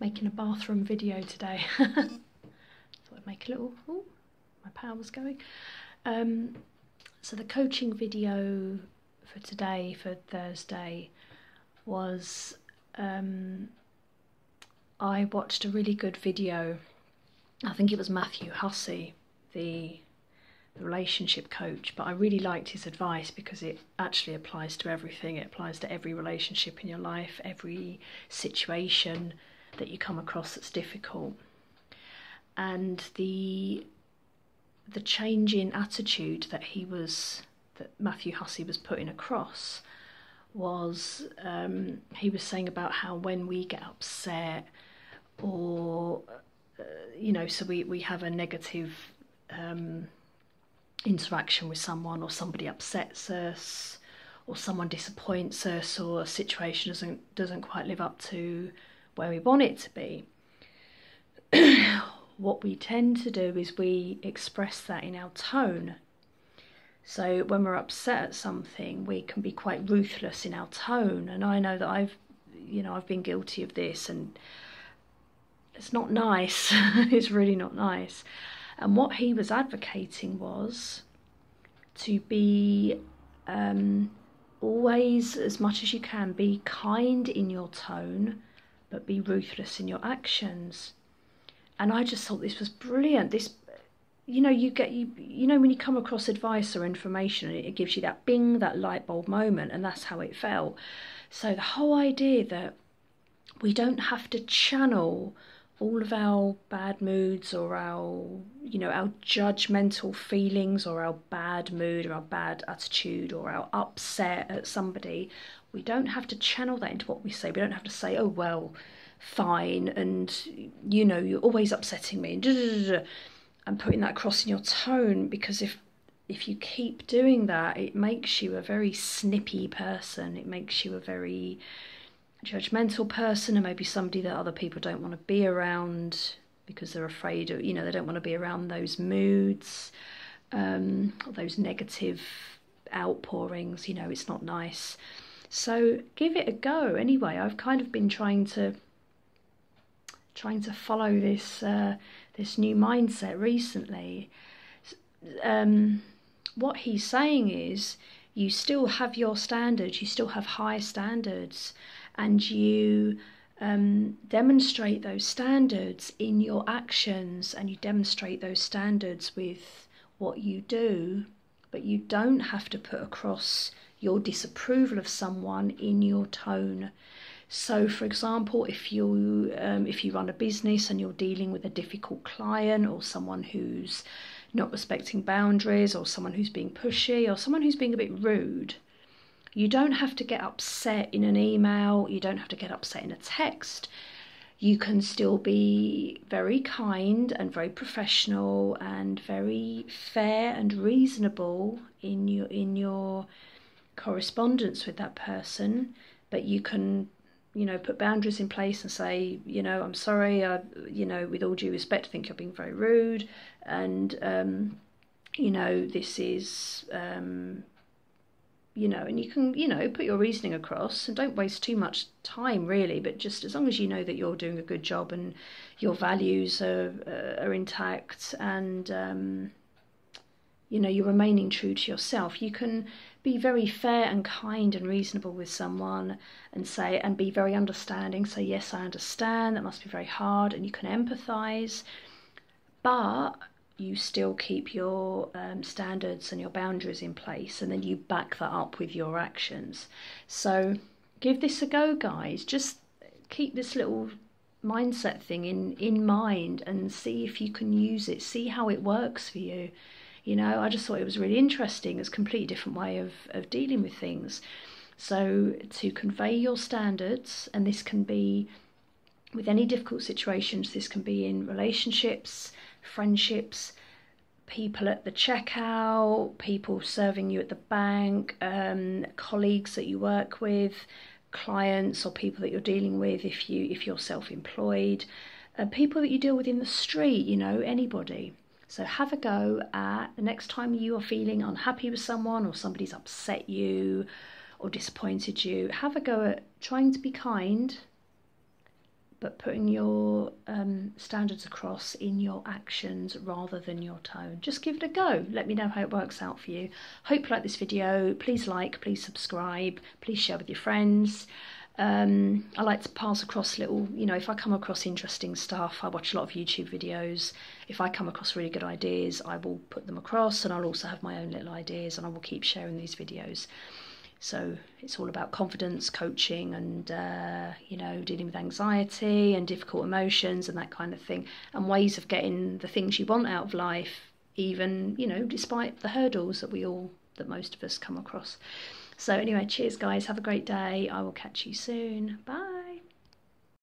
making a bathroom video today. Thought I'd make a little, oh, my power was going. So the coaching video for today, for Thursday, was I watched a really good video. I think it was Matthew Hussey, the relationship coach, but I really liked his advice because it actually applies to everything. It applies to every relationship in your life, every situation that you come across that's difficult. And the change in attitude that Matthew Hussey was putting across was, he was saying about how when we get upset or so we have a negative interaction with someone, or somebody upsets us, or someone disappoints us, or a situation doesn't quite live up to where we want it to be, what we tend to do is we express that in our tone. So when we're upset at something, we can be quite ruthless in our tone, and I know that I've been guilty of this, and it's not nice. It's really not nice. And what he was advocating was to be always, as much as you can, be kind in your tone, but be ruthless in your actions. And I just thought this was brilliant. This, when you come across advice or information, it gives you that bing, that light bulb moment, and that's how it felt. So the whole idea that we don't have to channel all of our bad moods or our judgmental feelings or our bad mood or our bad attitude or our upset at somebody, we don't have to channel that into what we say. We don't have to say, oh, well, fine, and you're always upsetting me, and putting that across in your tone, because if you keep doing that, it makes you a very snippy person. It makes you a very judgmental person, and maybe somebody that other people don't want to be around because they're afraid of, they don't want to be around those moods, or those negative outpourings. It's not nice. So give it a go. Anyway, I've kind of been trying to follow this this new mindset recently. What he's saying is, you still have your standards, you still have high standards, and you demonstrate those standards in your actions, and you demonstrate those standards with what you do, but you don't have to put across your disapproval of someone in your tone. So, for example, if you run a business and you're dealing with a difficult client, or someone who's not respecting boundaries, or someone who's being pushy, or someone who's being a bit rude, you don't have to get upset in an email, you don't have to get upset in a text. You can still be very kind and very professional and very fair and reasonable in your correspondence with that person, but you can put boundaries in place and say, I'm sorry, with all due respect, I think you're being very rude, and this is and you can, put your reasoning across, and don't waste too much time really, but just as long as you know that you're doing a good job and your values are intact, and you're remaining true to yourself, you can be very fair and kind and reasonable with someone, and be very understanding. Say, yes, I understand, that must be very hard, and you can empathise, but you still keep your standards and your boundaries in place, and then you back that up with your actions. So give this a go, guys. Just keep this little mindset thing in mind, and see if you can use it, see how it works for you. I just thought it was really interesting. It's a completely different way of dealing with things. So to convey your standards, and this can be with any difficult situations, this can be in relationships, friendships, people at the checkout, people serving you at the bank, colleagues that you work with, clients, or people that you're dealing with if you're self-employed, people that you deal with in the street, anybody. So have a go at the next time you are feeling unhappy with someone, or somebody's upset you or disappointed you. Have a go at trying to be kind, but putting your standards across in your actions rather than your tone. Just give it a go. Let me know how it works out for you. Hope you like this video. Please like, please subscribe, please share with your friends. I like to pass across little, if I come across interesting stuff, I watch a lot of YouTube videos. If I come across really good ideas, I will put them across, and I'll also have my own little ideas, and I will keep sharing these videos. So it's all about confidence, coaching, and dealing with anxiety and difficult emotions and that kind of thing, and ways of getting the things you want out of life, even despite the hurdles that most of us come across. So anyway, cheers guys, have a great day. I will catch you soon. Bye.